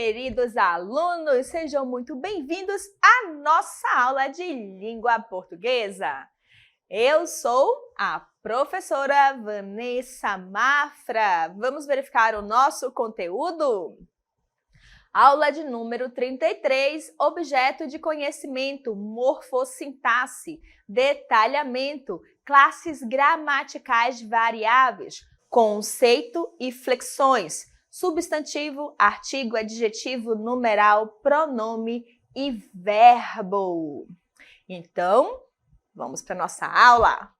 queridos alunos, sejam muito bem-vindos à nossa aula de língua portuguesa. Eu sou a professora Vanessa Mafra. Vamos verificar o nosso conteúdo? Aula de número 33, objeto de conhecimento, morfossintaxe, detalhamento, classes gramaticais variáveis, conceito e flexões, substantivo, artigo, adjetivo, numeral, pronome e verbo. Então, vamos para a nossa aula.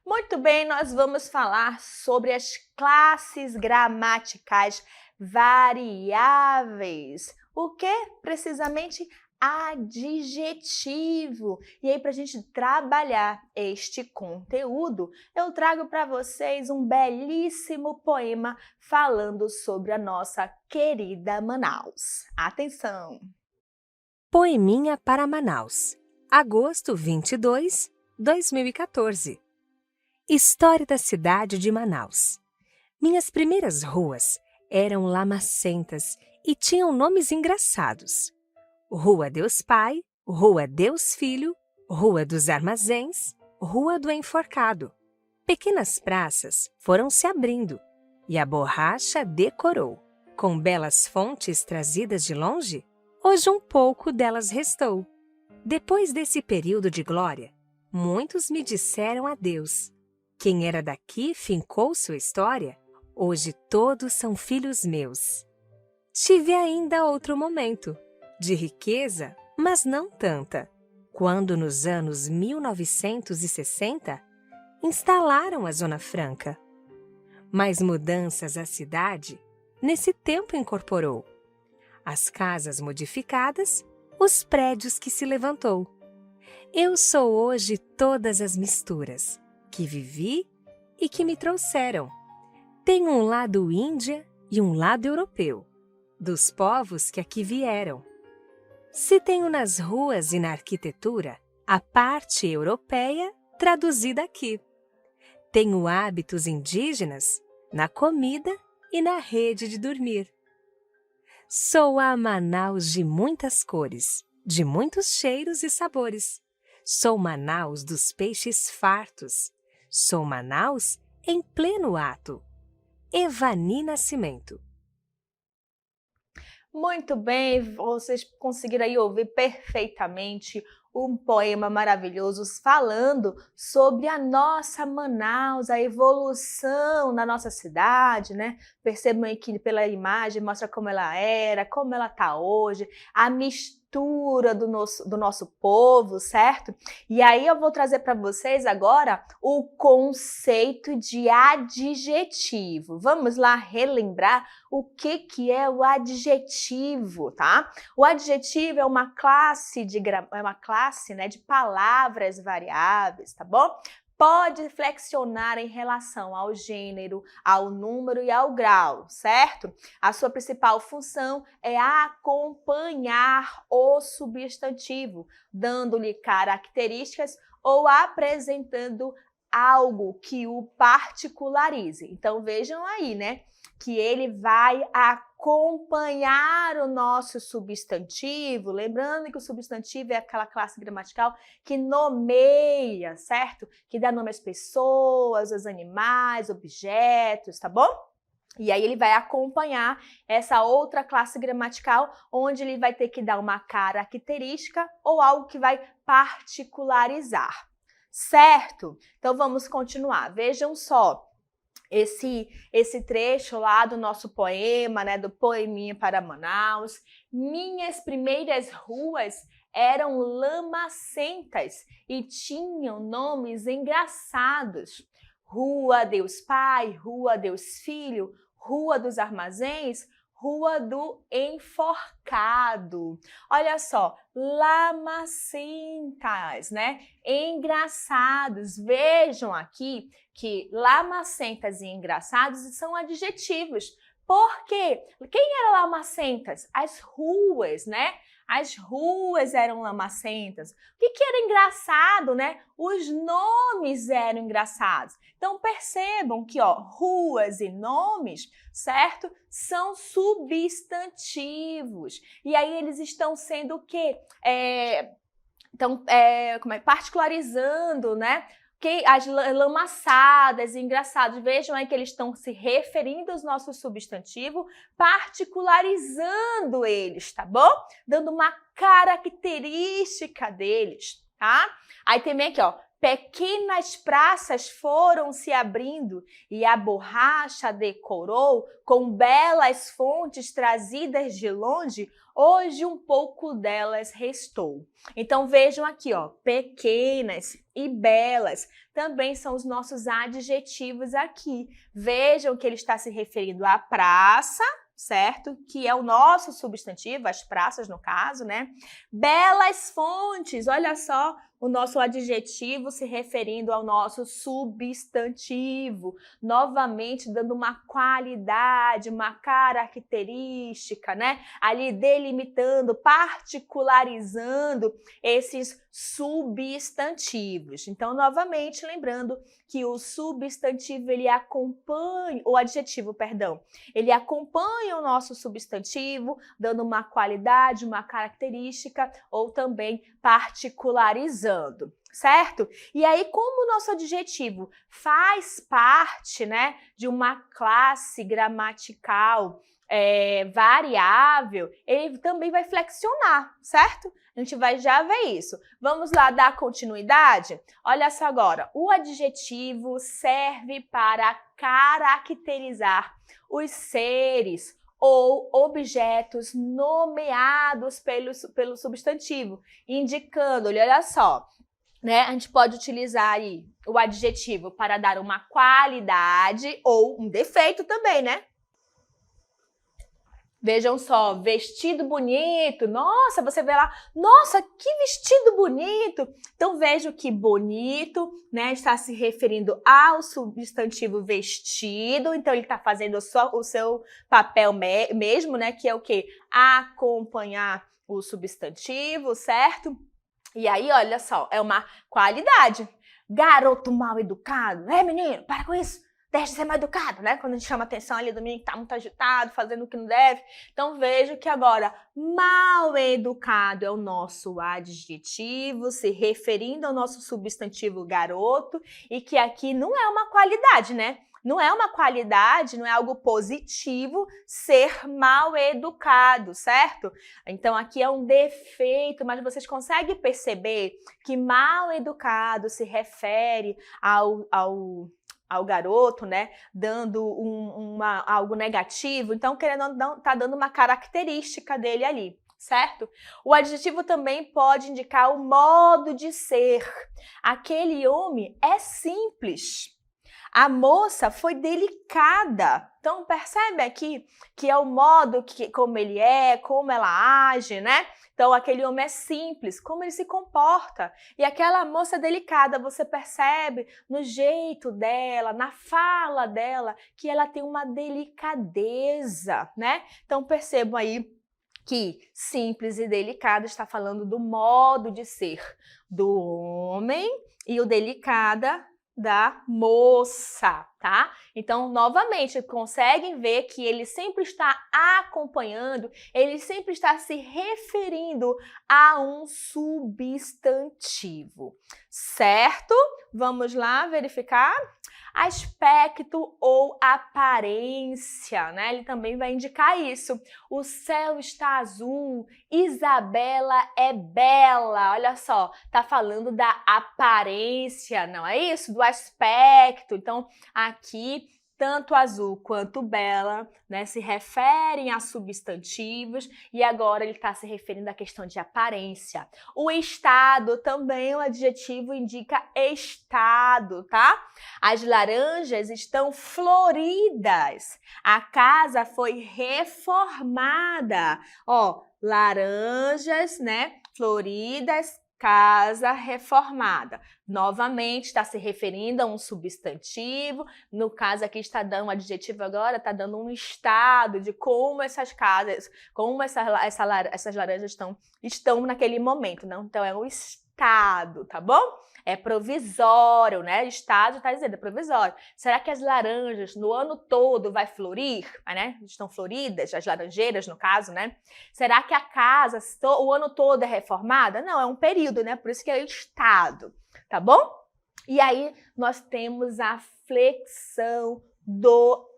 Muito bem, nós vamos falar sobre as classes gramaticais variáveis. O que? Precisamente adjetivo. E aí, para a gente trabalhar este conteúdo, eu trago para vocês um belíssimo poema falando sobre a nossa querida Manaus. Atenção! Poeminha para Manaus, agosto 22, 2014. História da cidade de Manaus. Minhas primeiras ruas eram lamacentas e tinham nomes engraçados. Rua Deus Pai, Rua Deus Filho, Rua dos Armazéns, Rua do Enforcado. Pequenas praças foram se abrindo e a borracha decorou. Com belas fontes trazidas de longe, hoje um pouco delas restou. Depois desse período de glória, muitos me disseram adeus. Quem era daqui fincou sua história, hoje todos são filhos meus. Tive ainda outro momento, de riqueza, mas não tanta, quando nos anos 1960 instalaram a Zona Franca. Mas mudanças a cidade nesse tempo incorporou. As casas modificadas, os prédios que se levantou. Eu sou hoje todas as misturas que vivi e que me trouxeram. Tenho um lado índia e um lado europeu, dos povos que aqui vieram. Se tenho nas ruas e na arquitetura a parte europeia traduzida aqui. Tenho hábitos indígenas na comida e na rede de dormir. Sou a Manaus de muitas cores, de muitos cheiros e sabores. Sou Manaus dos peixes fartos. Sou Manaus em pleno ato. Evani Nascimento. Muito bem, vocês conseguiram aí ouvir perfeitamente um poema maravilhoso falando sobre a nossa Manaus, a evolução da nossa cidade, né? Percebam aí que pela imagem mostra como ela era, como ela está hoje, a mistura do nosso povo, certo? E aí eu vou trazer para vocês agora o conceito de adjetivo. Vamos lá relembrar o que é o adjetivo, tá? O adjetivo é uma classe né, de palavras variáveis, tá bom? Pode flexionar em relação ao gênero, ao número e ao grau, certo? A sua principal função é acompanhar o substantivo, dando-lhe características ou apresentando algo que o particularize. Então, vejam aí, né? Que ele vai acompanhar o nosso substantivo, lembrando que o substantivo é aquela classe gramatical que nomeia, certo? Que dá nome às pessoas, aos animais, objetos, tá bom? E aí ele vai acompanhar essa outra classe gramatical, onde ele vai ter que dar uma característica ou algo que vai particularizar, certo? Então vamos continuar. Vejam só. Esse trecho lá do nosso poema, né, do Poeminha para Manaus. Minhas primeiras ruas eram lamacentas e tinham nomes engraçados. Rua Deus Pai, Rua Deus Filho, Rua dos Armazéns, Rua do Enforcado. Olha só, lamacentas, né? Engraçados. Vejam aqui que lamacentas e engraçados são adjetivos. Por quê? Quem era lamacentas? As ruas, né? As ruas eram lamacentas. O que era engraçado, né? Os nomes eram engraçados. Então, percebam que, ó, ruas e nomes, certo? São substantivos. E aí eles estão sendo o quê? Particularizando, né? As lamaçadas, engraçados, vejam aí que eles estão se referindo aos nossos substantivos, particularizando eles, tá bom? Dando uma característica deles, tá? Aí também aqui, ó, pequenas praças foram se abrindo e a borracha decorou com belas fontes trazidas de longe, hoje um pouco delas restou. Então vejam aqui, ó, pequenas e belas também são os nossos adjetivos aqui. Vejam que ele está se referindo à praça, certo? Que é o nosso substantivo, as praças no caso, né? Belas fontes, olha só o nosso adjetivo se referindo ao nosso substantivo, novamente dando uma qualidade, uma característica, né? Ali delimitando, particularizando esses substantivos. Então, novamente, lembrando que o substantivo, ele acompanha, o adjetivo, perdão, ele acompanha o nosso substantivo, dando uma qualidade, uma característica ou também particularizando, certo? E aí, como o nosso adjetivo faz parte, né, de uma classe gramatical variável, ele também vai flexionar, certo? A gente vai já ver isso. Vamos lá dar continuidade? Olha só agora, o adjetivo serve para caracterizar os seres ou objetos nomeados pelo substantivo, indicando-lhe, olha só, né? A gente pode utilizar aí o adjetivo para dar uma qualidade ou um defeito também, né? Vejam só, vestido bonito, nossa, você vê lá, nossa, que vestido bonito. Então, vejo que bonito, né, está se referindo ao substantivo vestido, então ele está fazendo o seu papel mesmo, né, que é o quê? Acompanhar o substantivo, certo? E aí, olha só, é uma qualidade. Garoto mal educado, menino, para com isso. Deixa de ser mais educado, né? Quando a gente chama atenção ali do menino que tá muito agitado, fazendo o que não deve. Então, vejo que agora, mal educado é o nosso adjetivo, se referindo ao nosso substantivo garoto, e que aqui não é uma qualidade, né? Não é uma qualidade, não é algo positivo ser mal educado, certo? Então, aqui é um defeito, mas vocês conseguem perceber que mal educado se refere ao garoto, né, dando algo negativo, então querendo ou não, tá dando uma característica dele ali, certo? O adjetivo também pode indicar o modo de ser. Aquele homem é simples. A moça foi delicada. Então, percebe aqui que é o modo como ele é, como ela age, né? Então, aquele homem é simples, como ele se comporta. E aquela moça delicada, você percebe no jeito dela, na fala dela, que ela tem uma delicadeza, né? Então, percebam aí que simples e delicada está falando do modo de ser do homem e o delicada da moça, tá? Então, novamente, conseguem ver que ele sempre está acompanhando, ele sempre está se referindo a um substantivo, certo? Vamos lá verificar. Aspecto ou aparência, né? Ele também vai indicar isso. O céu está azul, Isabela é bela. Olha só, tá falando da aparência, não é isso? Do aspecto. Então, aqui, tanto azul quanto bela, né, se referem a substantivos e agora ele está se referindo à questão de aparência. O estado também, o adjetivo indica estado, tá? As laranjas estão floridas. A casa foi reformada. Ó, laranjas, né, floridas, casa reformada. Novamente, está se referindo a um substantivo. No caso aqui está dando um adjetivo agora, está dando um estado de como essas casas, como essas laranjas estão naquele momento. Não? Então, é um estado, tá bom? É provisório, né? Estado está dizendo, é provisório. Será que as laranjas no ano todo vai florir? Né? Estão floridas, as laranjeiras no caso, né? Será que a casa o ano todo é reformada? Não, é um período, né? Por isso que é estado, tá bom? E aí nós temos a flexão do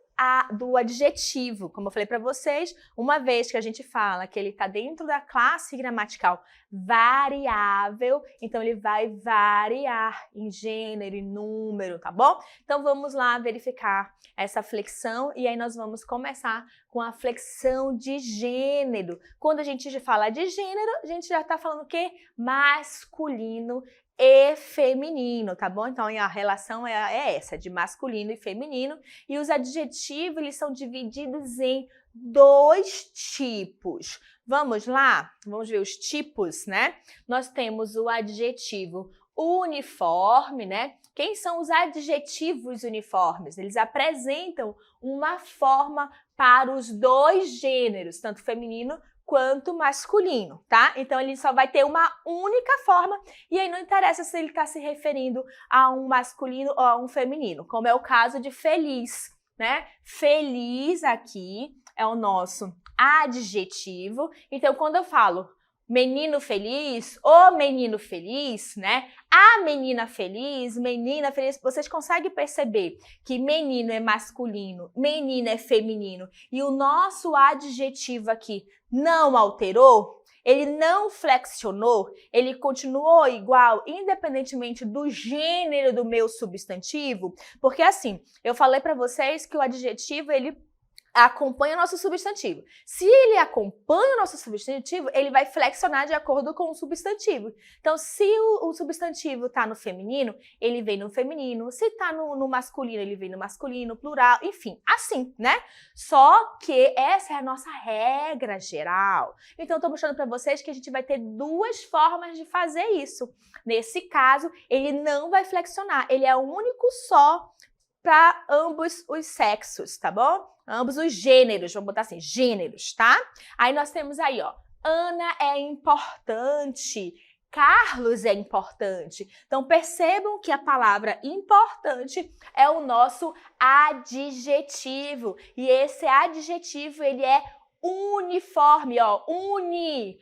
adjetivo. Como eu falei para vocês, uma vez que a gente fala que ele está dentro da classe gramatical variável, então ele vai variar em gênero e número, tá bom? Então vamos lá verificar essa flexão e aí nós vamos começar com a flexão de gênero. Quando a gente fala de gênero, a gente já está falando o quê? Masculino e feminino, tá bom? Então, a relação é essa, de masculino e feminino. E os adjetivos, eles são divididos em 2 tipos. Vamos lá? Vamos ver os tipos, né? Nós temos o adjetivo uniforme, né? Quem são os adjetivos uniformes? Eles apresentam uma forma para os 2 gêneros, tanto feminino quanto masculino, tá? Então, ele só vai ter uma única forma e aí não interessa se ele está se referindo a um masculino ou a um feminino, como é o caso de feliz, né? Feliz aqui é o nosso adjetivo. Então, quando eu falo menino feliz, o menino feliz, né? A menina feliz, vocês conseguem perceber que menino é masculino, menina é feminino e o nosso adjetivo aqui não alterou? Ele não flexionou? Ele continuou igual, independentemente do gênero do meu substantivo? Porque assim, eu falei para vocês que o adjetivo, ele acompanha o nosso substantivo. Se ele acompanha o nosso substantivo, ele vai flexionar de acordo com o substantivo. Então, se o substantivo está no feminino, ele vem no feminino. Se está no masculino, ele vem no masculino, plural, enfim, assim, né? Só que essa é a nossa regra geral. Então, eu estou mostrando para vocês que a gente vai ter 2 formas de fazer isso. Nesse caso, ele não vai flexionar, ele é o único só para ambos os sexos, tá bom? Ambos os gêneros, vamos botar assim, gêneros, tá? Aí nós temos aí, ó, Ana é importante, Carlos é importante. Então, percebam que a palavra importante é o nosso adjetivo. E esse adjetivo, ele é uniforme, ó, uni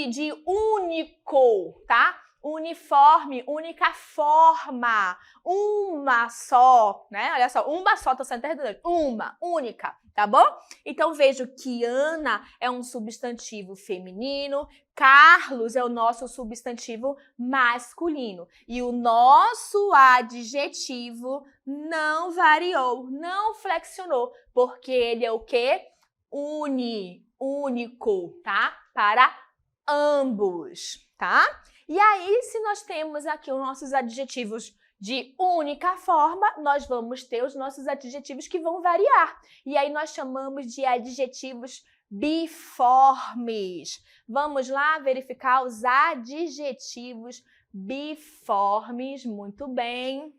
de único, tá? Uniforme, única forma, uma só, né? Olha só, uma só, tô sendo redundante, uma, única, tá bom? Então, vejo que Ana é um substantivo feminino, Carlos é o nosso substantivo masculino. E o nosso adjetivo não variou, não flexionou, porque ele é o quê? Único, tá? Para ambos, tá? E aí, se nós temos aqui os nossos adjetivos de única forma, nós vamos ter os nossos adjetivos que vão variar. E aí nós chamamos de adjetivos biformes. Vamos lá verificar os adjetivos biformes. Muito bem.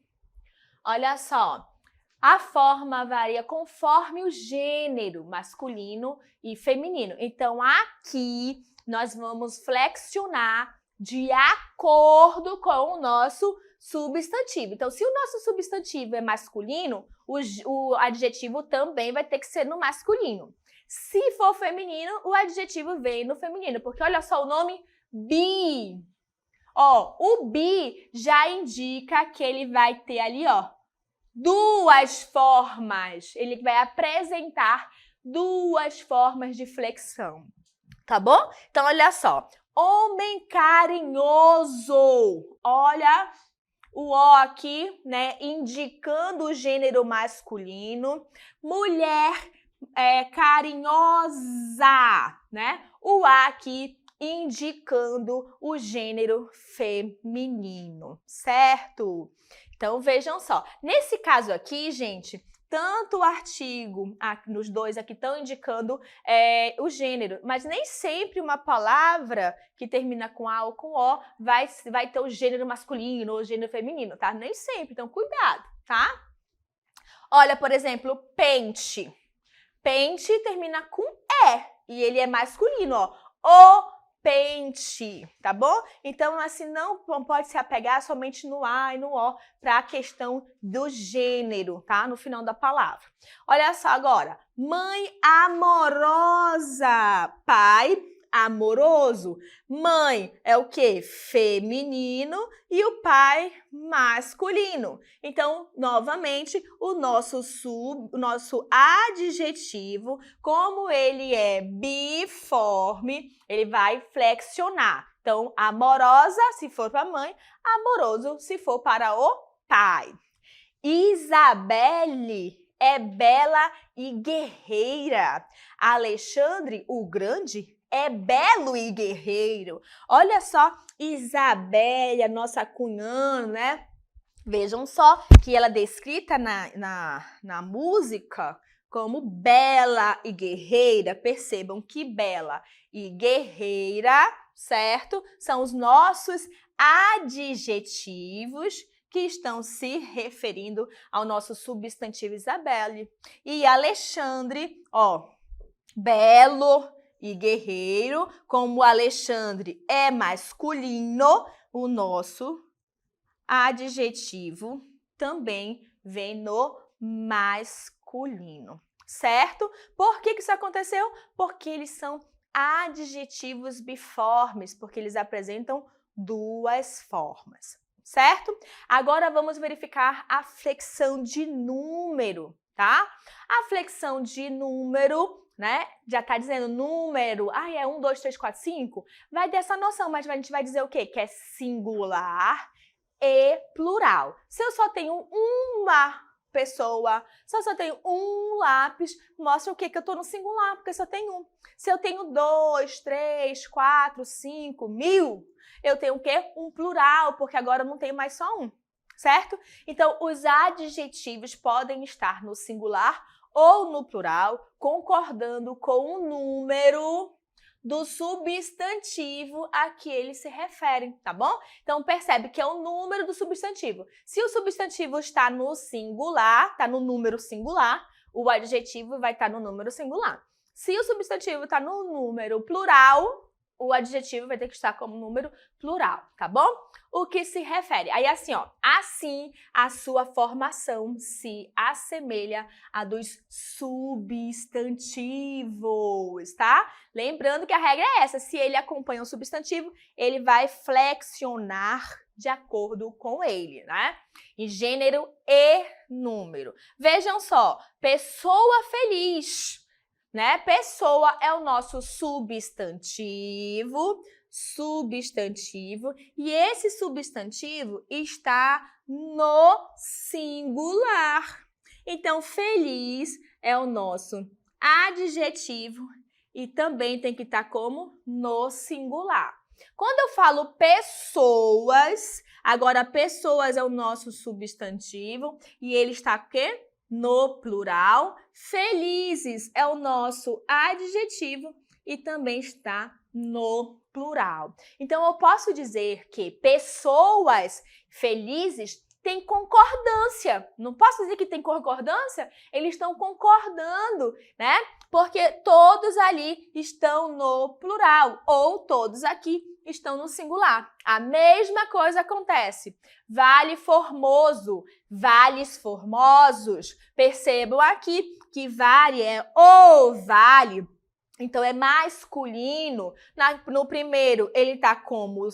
Olha só. A forma varia conforme o gênero masculino e feminino. Então, aqui nós vamos flexionar de acordo com o nosso substantivo. Então, se o nosso substantivo é masculino, o adjetivo também vai ter que ser no masculino. Se for feminino, o adjetivo vem no feminino, porque olha só o nome bi. Ó, o bi já indica que ele vai ter ali, ó, 2 formas. Ele vai apresentar 2 formas de flexão. Tá bom? Então, olha só. Homem carinhoso. Olha o O aqui, né? Indicando o gênero masculino. Mulher carinhosa, né? O A aqui indicando o gênero feminino, certo? Então, vejam só. Nesse caso aqui, gente, tanto o artigo, nos dois aqui estão indicando o gênero, mas nem sempre uma palavra que termina com A ou com O vai ter o gênero masculino ou o gênero feminino, tá? Nem sempre, então cuidado, tá? Olha, por exemplo, pente. Pente termina com E e ele é masculino, ó. O pente, tá bom? Então, assim, não pode se apegar somente no A e no O para a questão do gênero, tá? No final da palavra. Olha só agora. Mãe amorosa. Pai amoroso. Mãe é o quê? Feminino e o pai masculino. Então, novamente, o nosso adjetivo, como ele é biforme, ele vai flexionar. Então, amorosa se for para a mãe, amoroso se for para o pai. Isabelle é bela e guerreira. Alexandre, o grande, é belo e guerreiro. Olha só, Isabelle, a nossa cunhã, né? Vejam só que ela é descrita na música como bela e guerreira. Percebam que bela e guerreira, certo? São os nossos adjetivos que estão se referindo ao nosso substantivo Isabelle. E Alexandre, ó, belo e guerreiro, como Alexandre é masculino, o nosso adjetivo também vem no masculino, certo? Por que isso aconteceu? Porque eles são adjetivos biformes, porque eles apresentam duas formas, certo? Agora vamos verificar a flexão de número, tá? A flexão de número, né? Já tá dizendo número, é 1, 2, 3, 4, 5, vai dessa noção, mas a gente vai dizer o quê? Que é singular e plural. Se eu só tenho uma pessoa, se eu só tenho um lápis, mostra o quê? Que eu tô no singular, porque só tem um. Se eu tenho 2, 3, 4, 5, 1000, eu tenho o quê? Um plural, porque agora eu não tenho mais só um, certo? Então, os adjetivos podem estar no singular ou no plural, concordando com o número do substantivo a que eles se referem, tá bom? Então, percebe que é o número do substantivo. Se o substantivo está no singular, está no número singular, o adjetivo vai estar no número singular. Se o substantivo está no número plural, o adjetivo vai ter que estar como número plural, tá bom? O que se refere? Aí assim, ó, assim a sua formação se assemelha à dos substantivos, tá? Lembrando que a regra é essa, se ele acompanha um substantivo, ele vai flexionar de acordo com ele, né? Em gênero e número. Vejam só, pessoa feliz, né? Pessoa é o nosso substantivo, e esse substantivo está no singular. Então, feliz é o nosso adjetivo e também tem que estar como no singular. Quando eu falo pessoas, agora pessoas é o nosso substantivo e ele está o quê? No plural. Felizes é o nosso adjetivo e também está no plural. Então, eu posso dizer que pessoas felizes têm concordância. Não posso dizer que tem concordância? Eles estão concordando, né? Porque todos ali estão no plural ou todos aqui estão no singular. A mesma coisa acontece. Vale Formoso, vales formosos. Percebam aqui que vale é o vale. Então, é masculino. No primeiro, ele está como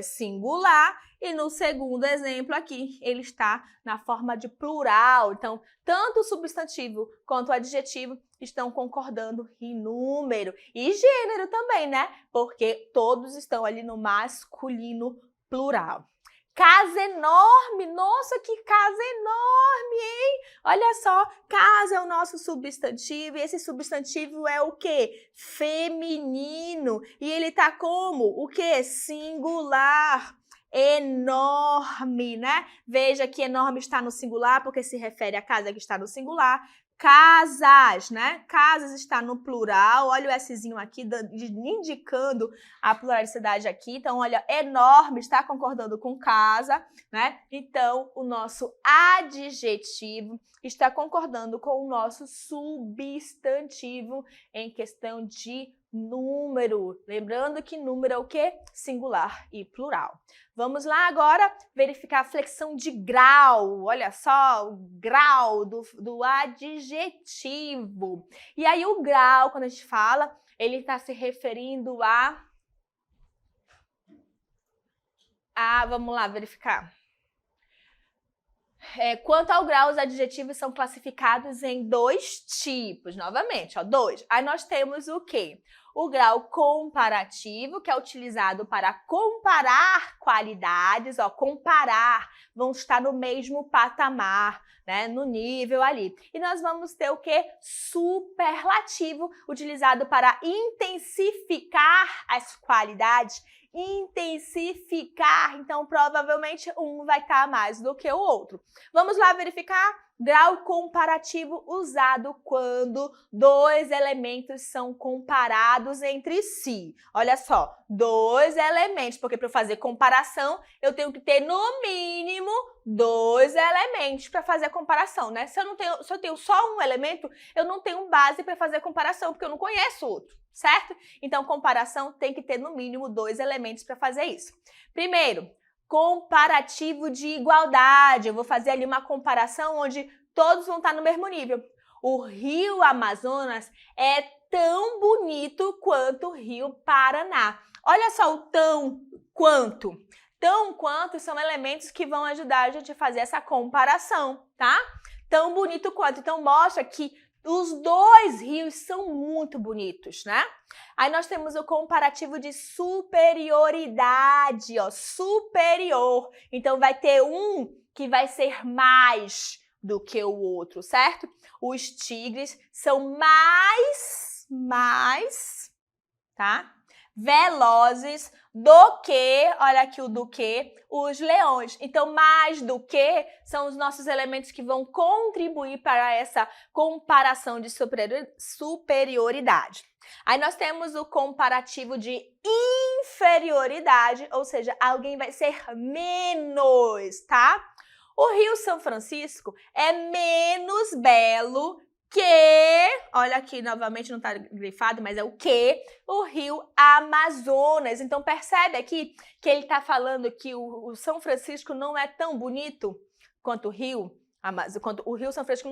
singular. E no segundo exemplo aqui, ele está na forma de plural. Então, tanto o substantivo quanto o adjetivo estão concordando em número. E gênero também, né? Porque todos estão ali no masculino plural. Casa enorme! Nossa, que casa enorme, hein? Olha só, casa é o nosso substantivo e esse substantivo é o quê? Feminino. E ele tá como? O quê? Singular. enorme, né? Veja que enorme está no singular, porque se refere à casa que está no singular. Casas, né? Casas está no plural. Olha o Szinho aqui indicando a pluralicidade aqui. Então, olha, enorme está concordando com casa, né? Então, o nosso adjetivo está concordando com o nosso substantivo em questão de número. Lembrando que número é o quê? Singular e plural. Vamos lá agora verificar a flexão de grau. Olha só, o grau do adjetivo. E aí o grau, quando a gente fala, ele está se referindo vamos lá verificar. Quanto ao grau, os adjetivos são classificados em 2 tipos, novamente, ó, 2. Aí nós temos o quê? O grau comparativo, que é utilizado para comparar qualidades, ó, comparar, vão estar no mesmo patamar, né, no nível ali. E nós vamos ter o quê? Superlativo, utilizado para intensificar as qualidades, intensificar, então provavelmente um vai estar mais do que o outro. Vamos lá verificar? Grau comparativo usado quando 2 elementos são comparados entre si. Olha só, 2 elementos, porque para eu fazer comparação, eu tenho que ter no mínimo 2 elementos para fazer a comparação, né? Se eu tenho só um elemento, eu não tenho base para fazer a comparação, porque eu não conheço outro, certo? Então, comparação tem que ter no mínimo 2 elementos para fazer isso. Primeiro, comparativo de igualdade. Eu vou fazer ali uma comparação onde todos vão estar no mesmo nível. O Rio Amazonas é tão bonito quanto o Rio Paraná. Olha só o tão quanto. Tão quanto são elementos que vão ajudar a gente a fazer essa comparação, tá? Tão bonito quanto. Então, mostra que os 2 rios são muito bonitos, né? Aí nós temos o comparativo de superioridade, ó, superior. Então, vai ter um que vai ser mais do que o outro, certo? Os tigres são mais, tá? Velozes do que, olha aqui o do que, os leões. Então, mais do que são os nossos elementos que vão contribuir para essa comparação de superioridade. Aí nós temos o comparativo de inferioridade, ou seja, alguém vai ser menos, tá? O Rio São Francisco é menos belo que, olha aqui novamente não está grifado, mas é o que? O Rio Amazonas. Então percebe aqui que ele está falando que o São Francisco não é tão bonito quanto o Rio. O Rio São Francisco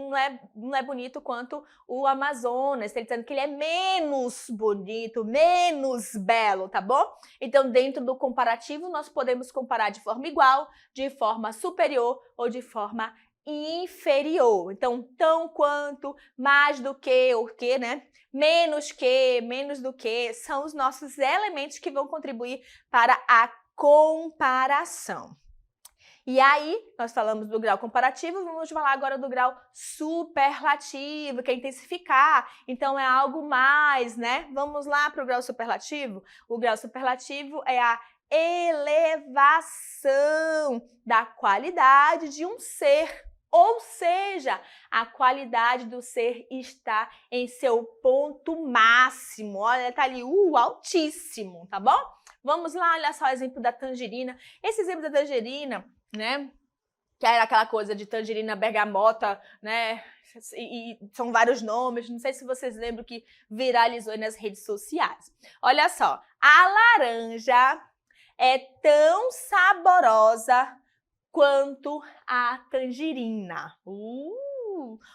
não é bonito quanto o Amazonas. Está dizendo que ele é menos bonito, menos belo, tá bom? Então, dentro do comparativo, nós podemos comparar de forma igual, de forma superior ou de forma inferior. Então, tão quanto, mais do que, o que, né? Menos que, menos do que, são os nossos elementos que vão contribuir para a comparação. E aí, nós falamos do grau comparativo, vamos falar agora do grau superlativo, que é intensificar. Então, é algo mais, né? Vamos lá para o grau superlativo? O grau superlativo é a elevação da qualidade de um ser. Ou seja, a qualidade do ser está em seu ponto máximo. Olha, tá ali, altíssimo, tá bom? Vamos lá, olha só o exemplo da tangerina. Esse exemplo da tangerina, né, que era aquela coisa de tangerina bergamota, né, e são vários nomes, não sei se vocês lembram que viralizou aí nas redes sociais. Olha só, a laranja é tão saborosa quanto a tangerina.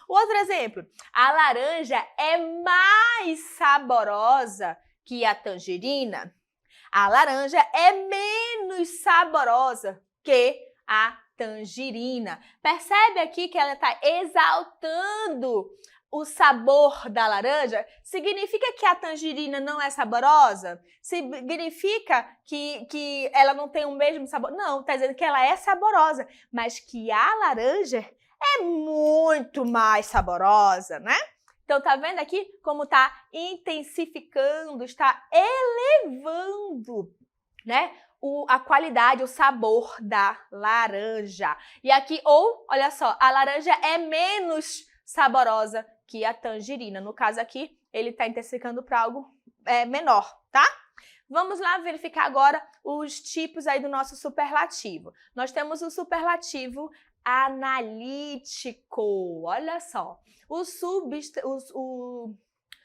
Outro exemplo, a laranja é mais saborosa que a tangerina. A laranja é menos saborosa que a tangerina. Percebe aqui que ela está exaltando o sabor da laranja? Significa que a tangerina não é saborosa? Significa que ela não tem o mesmo sabor? Não, está dizendo que ela é saborosa, mas que a laranja é muito mais saborosa, né? Então, tá vendo aqui como tá intensificando, está elevando, né, a qualidade, o sabor da laranja. E aqui, olha só, a laranja é menos saborosa que a tangerina. No caso aqui, ele está intensificando para algo menor, tá? Vamos lá verificar agora os tipos aí do nosso superlativo. Nós temos o superlativo analítico. Olha só, o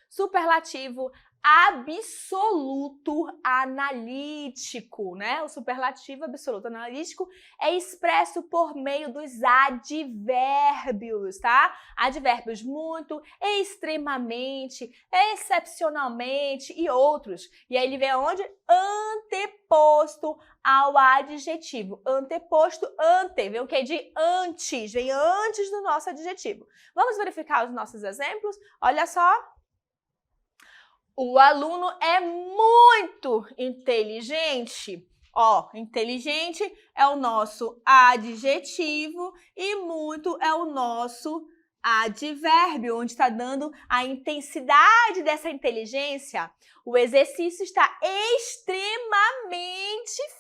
superlativo absoluto analítico, né? O superlativo absoluto analítico é expresso por meio dos advérbios, tá? Advérbios muito, extremamente, excepcionalmente e outros. E aí ele vem aonde? Anteposto ao adjetivo. Anteposto, ante, vem o que? De antes, vem antes do nosso adjetivo. Vamos verificar os nossos exemplos? Olha só. O aluno é muito inteligente. Ó, inteligente é o nosso adjetivo e muito é o nosso advérbio, onde está dando a intensidade dessa inteligência. O exercício está extremamente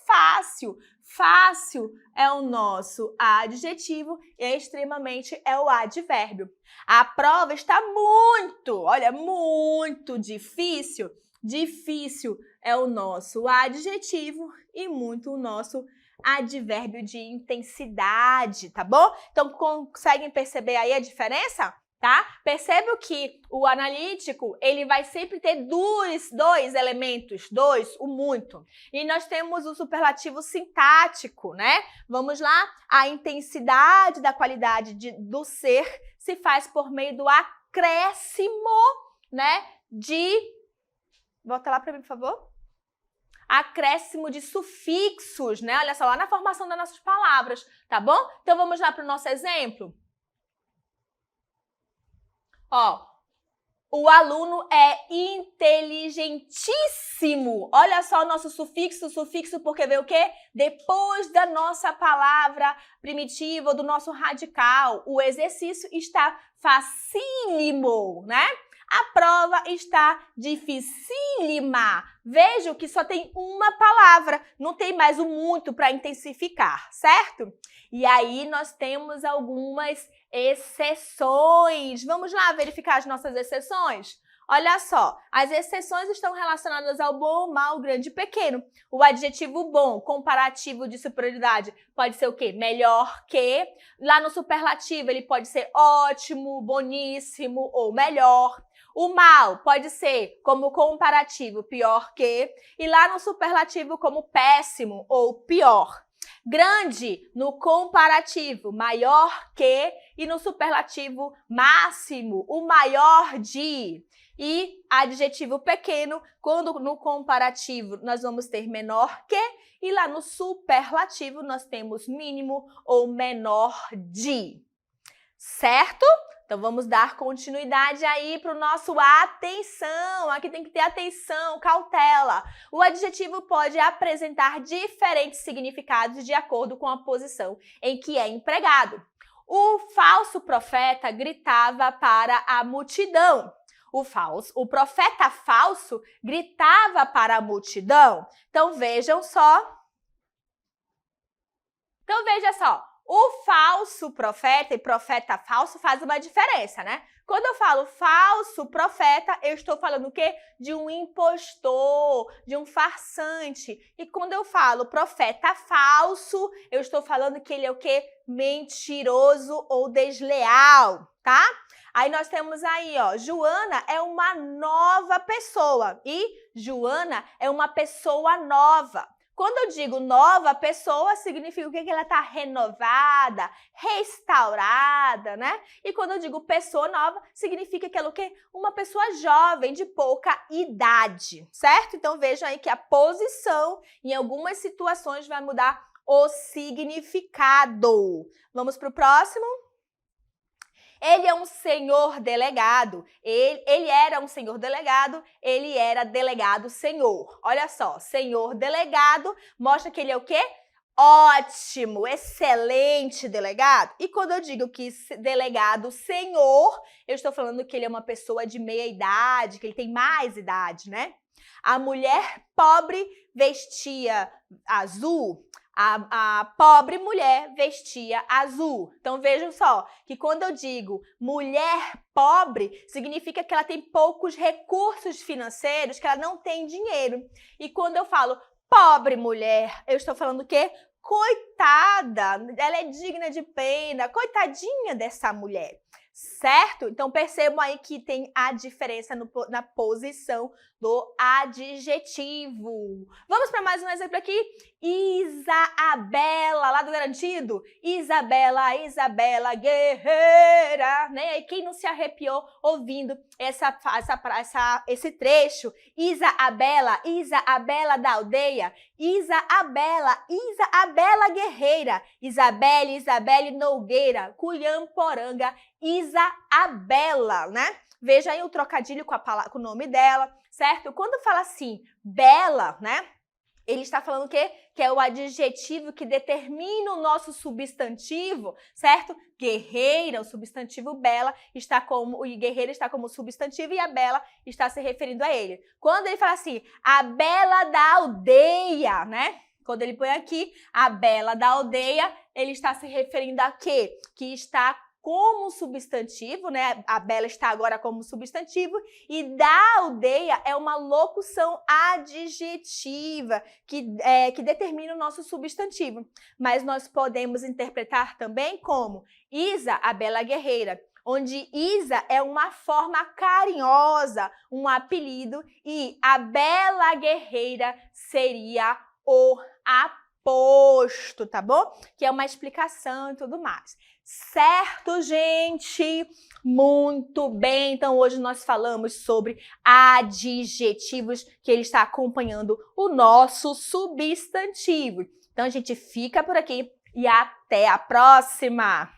fácil. Fácil é o nosso adjetivo e extremamente é o advérbio. A prova está muito difícil. Difícil é o nosso adjetivo e muito o nosso advérbio de intensidade, tá bom? Então, conseguem perceber aí a diferença? Tá? Perceba que o analítico, ele vai sempre ter dois elementos, o muito. E nós temos o superlativo sintático, né? Vamos lá? A intensidade da qualidade do ser se faz por meio do acréscimo, né? Volta lá para mim, por favor. Acréscimo de sufixos, né? Olha só, lá na formação das nossas palavras, tá bom? Então, vamos lá para o nosso exemplo. Ó, o aluno é inteligentíssimo. Olha só o nosso sufixo porque veio o quê? Depois da nossa palavra primitiva, do nosso radical. O exercício está facílimo, né? A prova está dificílima. Vejo que só tem uma palavra, não tem mais o muito para intensificar, certo? E aí nós temos algumas exceções. Vamos lá verificar as nossas exceções? Olha só, as exceções estão relacionadas ao bom, mal, grande e pequeno. O adjetivo bom, comparativo de superioridade, pode ser o quê? Melhor que. Lá no superlativo, ele pode ser ótimo, boníssimo ou melhor. O mal pode ser como comparativo, pior que. E lá no superlativo, como péssimo ou pior. Grande no comparativo, maior que. E no superlativo, máximo, o maior de. E adjetivo pequeno, quando no comparativo nós vamos ter menor que. E lá no superlativo nós temos mínimo ou menor de. Certo? Então, vamos dar continuidade aí para o nosso atenção. Aqui tem que ter atenção, cautela. O adjetivo pode apresentar diferentes significados de acordo com a posição em que é empregado. O falso profeta gritava para a multidão. O profeta falso gritava para a multidão. Então, vejam só. Então, veja só. O falso profeta e profeta falso faz uma diferença, né? Quando eu falo falso profeta, eu estou falando o quê? De um impostor, de um farsante. E quando eu falo profeta falso, eu estou falando que ele é o quê? Mentiroso ou desleal, tá? Aí nós temos aí, ó, Joana é uma nova pessoa e Joana é uma pessoa nova. Quando eu digo nova pessoa, significa o quê? Que ela está renovada, restaurada, né? E quando eu digo pessoa nova, significa que ela é o quê? Uma pessoa jovem, de pouca idade, certo? Então, vejam aí que a posição, em algumas situações, vai mudar o significado. Vamos para o próximo? Ele é um senhor delegado. Ele era um senhor delegado, ele era delegado senhor. Olha só, senhor delegado mostra que ele é o quê? Ótimo, excelente delegado. E quando eu digo que delegado senhor, eu estou falando que ele é uma pessoa de meia idade, que ele tem mais idade, né? A mulher pobre vestia azul. A pobre mulher vestia azul. Então, vejam só, que quando eu digo mulher pobre, significa que ela tem poucos recursos financeiros, que ela não tem dinheiro. E quando eu falo pobre mulher, eu estou falando o quê? Coitada, ela é digna de pena, coitadinha dessa mulher. Certo? Então, percebam aí que tem a diferença na posição do adjetivo. Vamos para mais um exemplo aqui. Isabela, lá do Garantido. Isabela, Isabela, guerreira. Né? E quem não se arrepiou ouvindo esse trecho? Isabela, Isabela da aldeia. Isabela, Isabela guerreira. Isabelle, Isabelle Nogueira. Cunhamporanga, Isabela, né? Veja aí o trocadilho com o nome dela, certo? Quando fala assim, bela, né? Ele está falando o quê? Que é o adjetivo que determina o nosso substantivo, certo? Guerreira, o substantivo bela, guerreira está como substantivo e a bela está se referindo a ele. Quando ele fala assim, a bela da aldeia, né? Quando ele põe aqui, a bela da aldeia, ele está se referindo a quê? Que está como substantivo, né? A bela está agora como substantivo e da aldeia é uma locução adjetiva que determina o nosso substantivo. Mas nós podemos interpretar também como Isa, a bela guerreira, onde Isa é uma forma carinhosa, um apelido, e a bela guerreira seria o aposto, tá bom? Que é uma explicação e tudo mais. Certo, gente? Muito bem. Então, hoje nós falamos sobre adjetivos que ele está acompanhando o nosso substantivo. Então, a gente fica por aqui e até a próxima!